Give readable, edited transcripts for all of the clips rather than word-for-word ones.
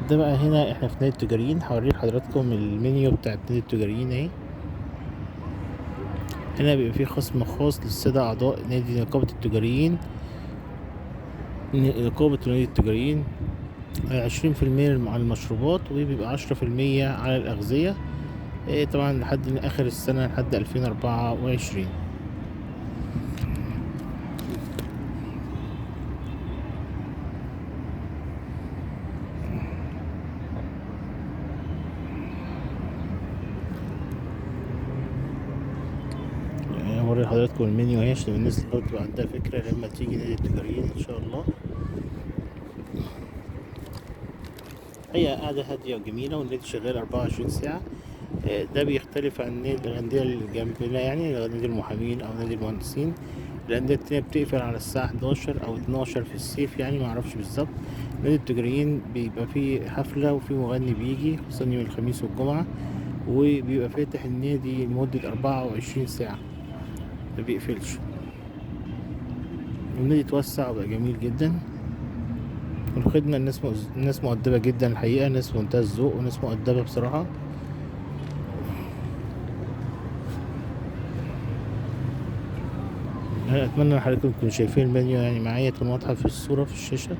ده بقى هنا احنا في نادي التجارين، هوري لحضراتكم المنيو بتاع نادي التجارين اهي. هنا بيبقى فيه خصم خاص للسادة أعضاء نادي نقابة التجاريين، نقابة نادي التجاريين، 20% على المشروبات، وبيبقى 10% على الأغذية، طبعا لحد آخر السنة لحد 2024. هوري لحضراتكم المنيو اهي عشان الناس اللي تبقى عندها فكرة لما تيجي نادي التجاريين إن شاء الله. هي قاعدة هادية وجميلة، والنادي شغال 24 ساعة. ده بيختلف عن الأندية اللي جنبنا، يعني نادي المحامين أو نادي المهندسين. الأندية التانية بتقفل على الساعة 11 أو 12 في الصيف، يعني معرفش بالظبط. نادي التجاريين بيبقى فيه حفلة وفيه مغني بيجي خصوصا يوم الخميس والجمعة، وبيبقى فاتح النادي لمدة 24 ساعة مبيقفلش. النادي اتوسع وبقى جميل جدا، والخدمة الناس مؤدبة جدا الحقيقة، ناس منتهى الذوق وناس مؤدبة بصراحة. أنا أتمنى إن حضراتكم تكونوا شايفين المنيو يعني معايا، تكون واضحة في الصورة في الشاشة.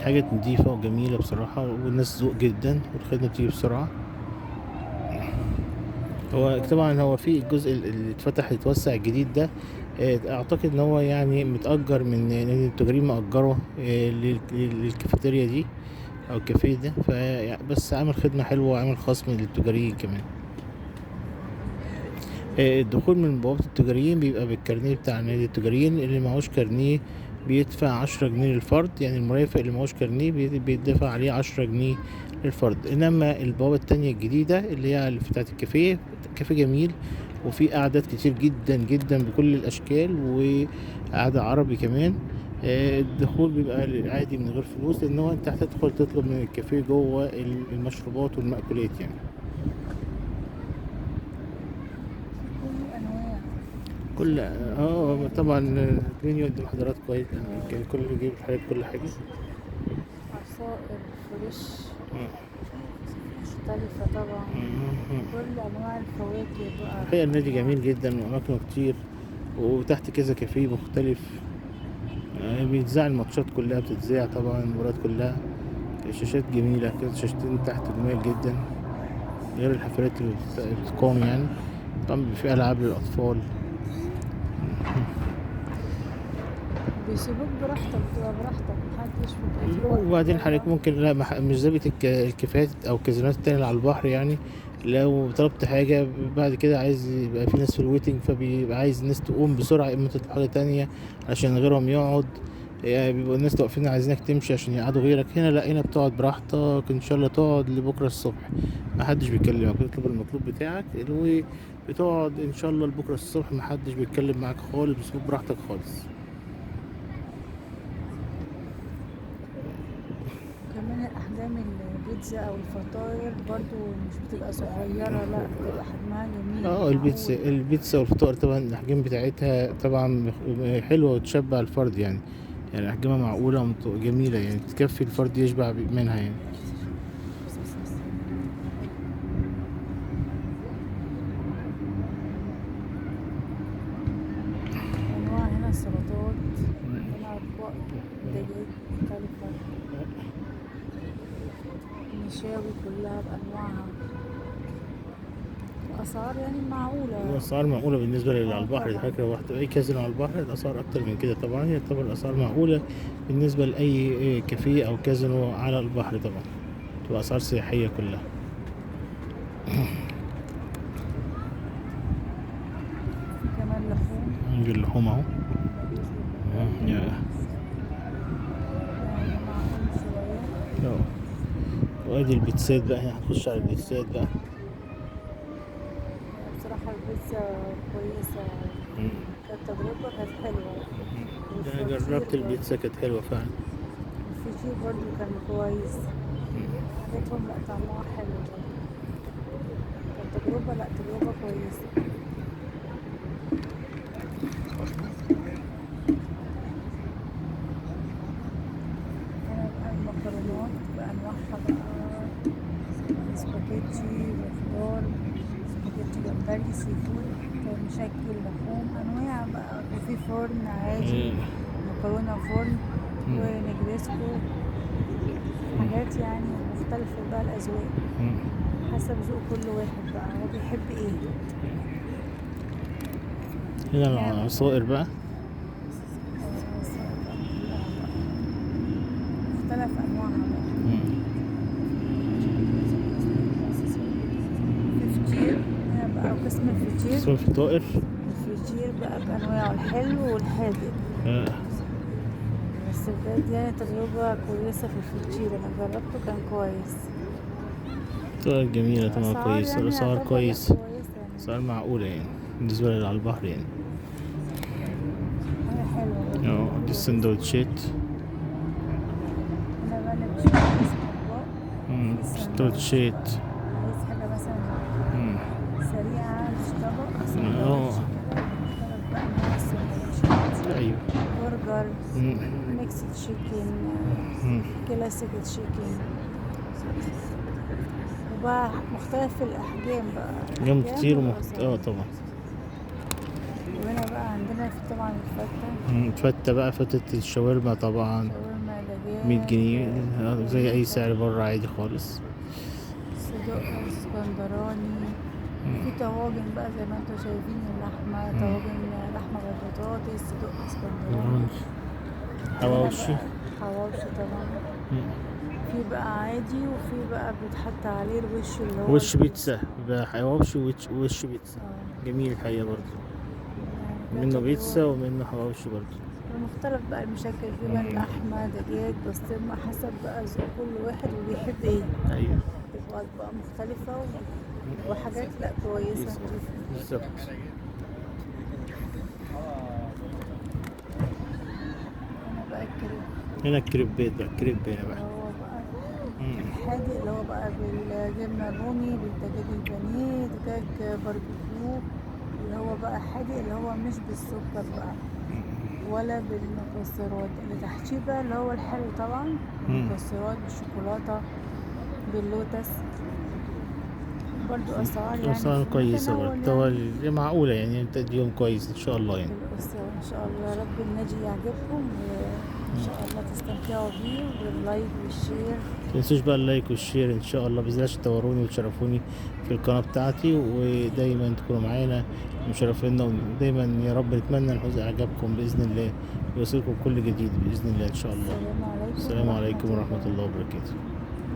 حاجات نضيفة وجميلة بصراحة، والناس ذوق جدا، والخدمة بتيجي بسرعة. هو طبعا هو في الجزء اللي اتفتح يتوسع الجديد ده، اعتقد ان هو يعني متأجر من نادي التجارين، مأجره للكافيتيريا دي او الكافيه ده، بس عامل خدمة حلوة وعامل خصم للتجاريين كمان. الدخول من بوابة التجاريين بيبقى بالكارنيه بتاع نادي التجاريين، اللي معهوش كارنيه بيدفع 10 جنيه للفرد، يعني المرافق اللي معهوش كارنيه بيدفع عليه 10 جنيه للفرد. انما البوابة التانية الجديدة اللي هي بتاعة الكافيه، كافيه جميل وفي قعدات كتير جدا جدا بكل الاشكال، وقعدة عربي كمان. الدخول بيبقى عادي من غير فلوس، لان هو انت هتدخل تطلب من الكافيه جوه المشروبات والمأكولات يعني. كل طبعا المنيو قدام حضراتكم كويس، كان كل بيجيب الحاجات كل حاجة. عصائر فريش مختلفة طبعا، كل أنواع الفواكه بقى. الحقيقة النادي جميل جدا وأماكنه كتير، وتحت كذا كافيه مختلف. بيتذاع الماتشات كلها، بتتذاع طبعا المباريات كلها. شاشات جميلة كده، شاشتين تحت جمال جدا، غير الحفلات اللي بتقام يعني. طبعا في ألعاب للأطفال. بيسيبوك براحتك، بتبقى براحتك، محدش بيقفلوك. وبعدين حضرتك ممكن، لا مش زي الكافيهات او الكازينات التانية اللي على البحر يعني. لو طلبت حاجة بعد كده عايز يبقى في ناس في الويتنج، فبيبقى عايز الناس تقوم بسرعة اما تطلب حاجة تانية عشان غيرهم يقعد. يعني بيبقوا الناس واقفين عايزينك تمشي عشان يقعدوا غيرك. هنا لا، هنا بتقعد براحتك ان شاء الله، تقعد لبكرة الصبح، محدش بيكلمك، بتطلب المطلوب بتاعك وبتقعد ان شاء الله لبكرة الصبح، محدش بيتكلم معاك خالص، بتسيبك براحتك خالص. كمان الأحجام البيتزا أو الفطاير برضو مش بتبقى صغيرة، لا بتبقى حجمها جميل البيتزا معقول. البيتزا والفطار طبعا الاحجام بتاعتها طبعا حلوه وتشبع الفرد يعني احجامها معقوله وجميله، يعني تكفي الفرد يشبع منها يعني. أنواع هنا سلطات، هنا أطباق دجاج مختلفة، المشاوي كلها بأنواعها، أسعار يعني معقولة. الاسعار معقوله بالنسبه للي على البحر، طبعا. الحاجه واحده اي كازينو على البحر الاسعار اكتر من كده طبعا، يعتبر الاسعار معقوله بالنسبه لاي كافيه او كازينو على البحر طبعا، تبقى اسعار سياحيه كلها. في كمان لحوم، نجي اللحوم اهو. مفيش باللحوم يعني معقول شوية. اه وادي البيتزات بقى، هنخش على البيتزات بقى. هي بصراحة البيتزا كويسة، كانت تجربة كانت حلوة. انا والفطير جربت برضه، البيتزا كانت حلوه فعلا. الفطير برضه كان كويس، حاجاتهم لأ طعمها حلو برضه، كانت تجربة، لأ تجربة كويسة. مشكل لحوم أنواع بقى، وفي فرن عادي، مم. مكرونة فرن مم. ونجريسكو، حاجات يعني مختلفة بقى الأذواق مم. حسب ذوق كل واحد بقى هو بيحب ايه. هنا نعم. العصائر بقى. مختلف أنواعها بقى. مم. في فطير هنا بقى، قسم الفطير. اسمه فطائر. الفطير بقى بأنواعه الحلو والحادق، بس بجد يعني تجربة كويسة في الفطير، أنا جربته كان كويس. فطائر جميلة طبعا، الأسعار كويس، يعني الأسعار يعتبر لأ كويسة، كويسة يعني، أسعار معقولة يعني بالنسبة للي على البحر يعني. حاجة حلوة برضه دي كويسة. السندوتشات. هنا بقى نبقى قسم أطباق. في سندوتشات. سندوتش بقى، عايز حاجة مثلا مم. سريعة مش طبق، اه. سندوتش كده مختلف بقى أنواع السندوتشات. أيوه. برجر، مم. ميكس تشيكن، مم. كلاسيك تشيكن، وبقى مختلف الأحجام بقى، يوم الأحجام كتير والأسعار. طبعا. وهنا بقى عندنا في طبعا الفتة، فتة بقى، فتة الشاورما طبعا. شاورما 100 دجاج، جنيه زي أي سعر كفتة، بره عادي خالص. صدق اسكندراني. في طواجن بقى زي ما انتوا شايفين، اللحمة طواجن، لحمة بالبطاطس، صدق اسكندراني. وهنا حواوشي. بقى حواوشي طبعا. في بقى عادي، وفي بقى بيتحط عليه الوش اللي هو وش البيتزا. بيتزا بقى، حواوشي وش بيتزا. جميل الحقيقة برضه. يعني منه كانت بيتزا تجربة ومنه حواوشي برضه. ومختلف بقى المشاكل، في بقى لحمة دجاج، بسطرمة، حسب بقى ذوق كل واحد وبيحب ايه. أيوه تبقى أطباق مختلفة وحاجات لأ كويسة نضيفة. بالظبط. هنا بقى الكريم، هنا الكريبات بقى، الكريب هنا اللي بقى. هو بقى مم. الحادق، اللي هو بقى بالجبنة الرومي، بالدجاج البانيه، دجاج باربيكيو، اللي هو بقى حادق، اللي هو مش بالسكر بقى ولا بالمكسرات. اللي تحتيه بقى اللي هو الحلو طبعا، بالمكسرات، بالشوكولاتة، باللوتس. برضو أسعار يعني أسعار في كويسة متناول برضه، يعني. معقولة يعني، انت يوم كويس ان شاء الله يعني. الأسرة إن شاء الله، يا رب النادي يعجبكم وإن شاء الله تستمتعوا بيه، واللايك والشير. متنسوش بقى اللايك والشير ان شاء الله، بإذن الله تنوروني وتشرفوني في القناة بتاعتي، ودايما تكونوا معانا مشرفينا، ودايما يا رب نتمنى نحوز اعجابكم بإذن الله، ويوصلكم كل جديد بإذن الله ان شاء الله. السلام عليكم السلام ورحمة عليكم ورحمة الله. الله وبركاته.